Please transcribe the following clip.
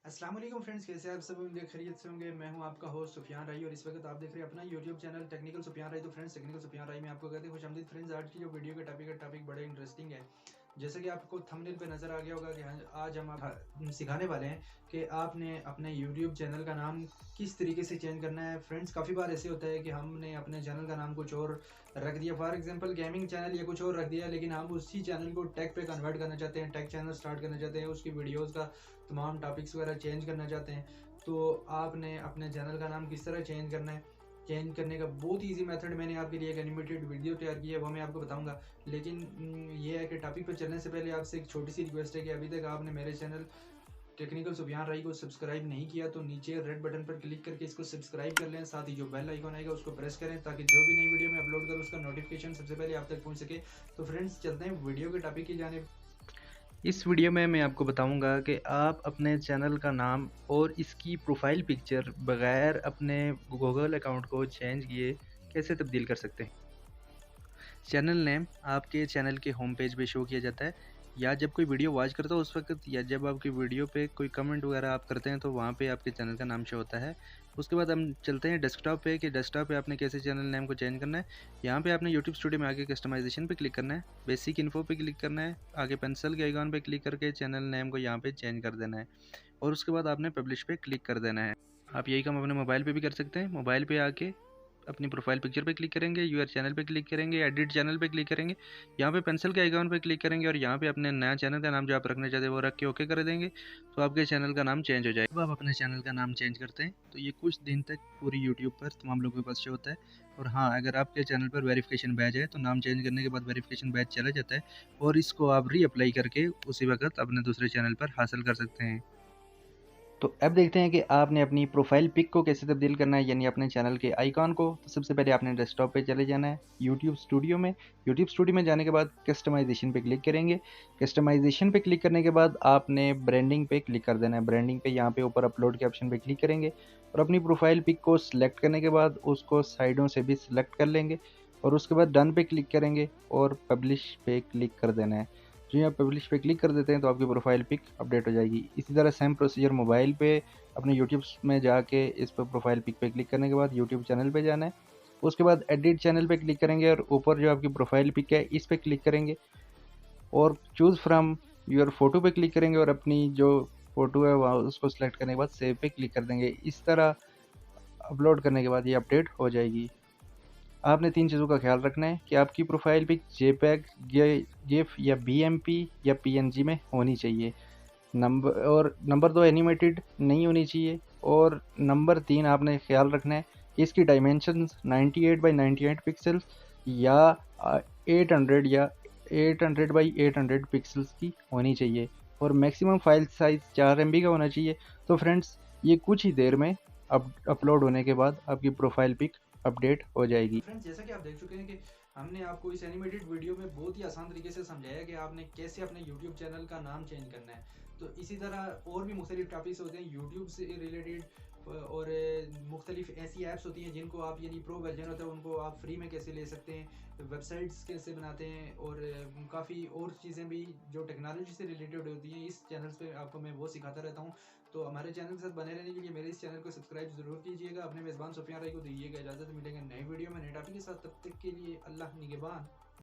अस्सलाम वालेकुम फ्रेंड्स, कैसे आप सब उम्मीद खैरियत से होंगे। मैं हूं आपका होस्ट सुफियान राई और इस वक्त आप देख रहे हैं अपना यूट्यूब चैनल टेक्निकल सुफियान राई। तो फ्रेंड्स, टेक्निकल सुफियान राई में आपको कहते हैं खुशामदीद। फ्रेंड्स, आज की जो वीडियो का टॉपिक बड़ा इंटरेस्टिंग है। जैसे कि आपको थंबनेल पे नज़र आ गया होगा कि आज हम आप सिखाने वाले हैं कि आपने अपने यूट्यूब चैनल का नाम किस तरीके से चेंज करना है। फ्रेंड्स, काफ़ी बार ऐसे होता है कि हमने अपने चैनल का नाम कुछ और रख दिया, फॉर एग्जांपल गेमिंग चैनल या कुछ और रख दिया, लेकिन हम उसी चैनल को टेक पे कन्वर्ट करना चाहते हैं, टेक चैनल स्टार्ट करना चाहते हैं, उसकी वीडियोज़ का तमाम टॉपिक्स वगैरह चेंज करना चाहते हैं। तो आपने अपने चैनल का नाम किस तरह चेंज करना है, चेंज करने का बहुत ईजी मेथड मैंने आपके लिए एक एनिमेटेड वीडियो तैयार की है, वो मैं आपको बताऊंगा। लेकिन ये है कि टॉपिक पर चलने से पहले आपसे एक छोटी सी रिक्वेस्ट है कि अभी तक आपने मेरे चैनल टेक्निकल सुफियान राई को सब्सक्राइब नहीं किया तो नीचे रेड बटन पर क्लिक करके इसको सब्सक्राइब कर लें। साथ ही जो बेल आइकन आएगा उसको प्रेस करें ताकि जो भी नई वीडियो मैं अपलोड करूँ उसका नोटिफिकेशन सबसे पहले आप तक पहुंच सके। तो फ्रेंड्स, चलते हैं वीडियो के टॉपिक की जानिब। इस वीडियो में मैं आपको बताऊंगा कि आप अपने चैनल का नाम और इसकी प्रोफाइल पिक्चर बगैर अपने गूगल अकाउंट को चेंज किए कैसे तब्दील कर सकते हैं। चैनल नेम आपके चैनल के होम पेज पे शो किया जाता है, या जब कोई वीडियो वॉच करता है उस वक्त, या जब आपकी वीडियो पे कोई कमेंट वगैरह आप करते हैं तो वहाँ पे आपके चैनल का नाम शो होता है। उसके बाद हम चलते हैं डेस्कटॉप पे कि डेस्कटॉप पे आपने कैसे चैनल नेम को चेंज करना है। यहाँ पे आपने यूट्यूब स्टूडियो में आगे कस्टमाइजेशन पे क्लिक करना है, बेसिक इन्फो पे क्लिक करना है, आगे पेंसिल के आइकॉन पे क्लिक करके चैनल नेम को यहाँ पे चेंज कर देना है और उसके बाद आपने पब्लिश पे क्लिक कर देना है। आप यही काम अपने मोबाइल पे भी कर सकते हैं। मोबाइल पे आके अपनी प्रोफाइल पिक्चर पे क्लिक करेंगे, यूर चैनल पे क्लिक करेंगे, एडिट चैनल पे क्लिक करेंगे, यहाँ पे पेंसिल के आइकॉन पे क्लिक करेंगे और यहाँ पे अपने नया चैनल का नाम जो आप रखना चाहते हैं वो रख के ओके कर देंगे तो आपके चैनल का नाम चेंज हो जाएगा। जब आप अपने चैनल का नाम चेंज करते हैं तो ये कुछ दिन तक पूरी यूट्यूब पर तमाम लोगों के पास शो होता है। और हाँ, अगर आपके चैनल पर वेरिफिकेशन बैच है तो नाम चेंज करने के बाद वेरिफिकेशन बैच चला जाता है और इसको आप रीअप्लाई करके उसी वक्त अपने दूसरे चैनल पर हासिल कर सकते हैं। तो अब देखते हैं कि आपने अपनी प्रोफाइल पिक को कैसे तब्दील करना है, यानी अपने चैनल के आइकॉन को। तो सबसे पहले आपने डेस्कटॉप पे चले जाना है, यूट्यूब स्टूडियो में। यूट्यूब स्टूडियो में जाने के बाद कस्टमाइजेशन पे क्लिक करेंगे। कस्टमाइजेशन पे क्लिक करने के बाद आपने ब्रांडिंग पे क्लिक कर देना है। ब्रांडिंग पे यहाँ पे ऊपर अपलोड के ऑप्शन पे क्लिक करेंगे और अपनी प्रोफाइल पिक को सिलेक्ट करने के बाद उसको साइडों से भी सिलेक्ट कर लेंगे और उसके बाद डन पे क्लिक करेंगे और पब्लिश पे क्लिक कर देना है। जो यहाँ पब्लिश पे क्लिक कर देते हैं तो आपकी प्रोफाइल पिक अपडेट हो जाएगी। इसी तरह सेम प्रोसीजर मोबाइल पे अपने यूट्यूब में जाके इस पर प्रोफाइल पिक पे क्लिक करने के बाद यूट्यूब चैनल पे जाना है। उसके बाद एडिट चैनल पे क्लिक करेंगे और ऊपर जो आपकी प्रोफाइल पिक है इस पे क्लिक करेंगे और चूज़ फ्रॉम योर फोटो पे क्लिक करेंगे और अपनी जो फोटो है वहाँ उसको सिलेक्ट करने के बाद सेव पे क्लिक कर देंगे। इस तरह अपलोड करने के बाद ये अपडेट हो जाएगी। आपने 3 चीज़ों का ख्याल रखना है कि आपकी प्रोफाइल पिक जेपीईजी, गिफ या बीएमपी या पीएनजी में होनी चाहिए। नंबर 2 एनिमेटेड नहीं होनी चाहिए। और नंबर 3 आपने ख्याल रखना है कि इसकी डायमेंशंस 98 बाई 98 पिक्सल्स या 800 या 800 बाई 800 पिक्सल्स की होनी चाहिए और मैक्सिमम फाइल साइज़ 4 MB का होना चाहिए। तो फ्रेंड्स, ये कुछ ही देर में अपलोड होने के बाद आपकी प्रोफाइल पिक अपडेट हो जाएगी। फ्रेंड्स, जैसा कि आप देख चुके हैं कि हमने आपको इस एनिमेटेड वीडियो में बहुत ही आसान तरीके से समझाया कि आपने कैसे अपने यूट्यूब चैनल का नाम चेंज करना है। तो इसी तरह और भी मुख्तलिफ टॉपिक्स होते हैं यूट्यूब से रिलेटेड और मुख्तलिफ ऐसी ऐप्स होती हैं जिनको आप, यानी प्रो वर्जन होता है, उनको आप फ्री में कैसे ले सकते हैं, वेबसाइट्स कैसे बनाते हैं और काफ़ी और चीज़ें भी जो टेक्नोलॉजी से रिलेटेड होती हैं इस चैनल पे आपको मैं वो सिखाता रहता हूँ। तो हमारे चैनल के साथ बने रहने के लिए मेरे इस चैनल को सब्सक्राइब जरूर कीजिएगा। अपने मेज़बान सुफियान राय को दीजिएगा इजाज़त। मिलेंगे नई वीडियो में नए टॉपिक के साथ, तब तक के लिए अल्लाह निगहबान।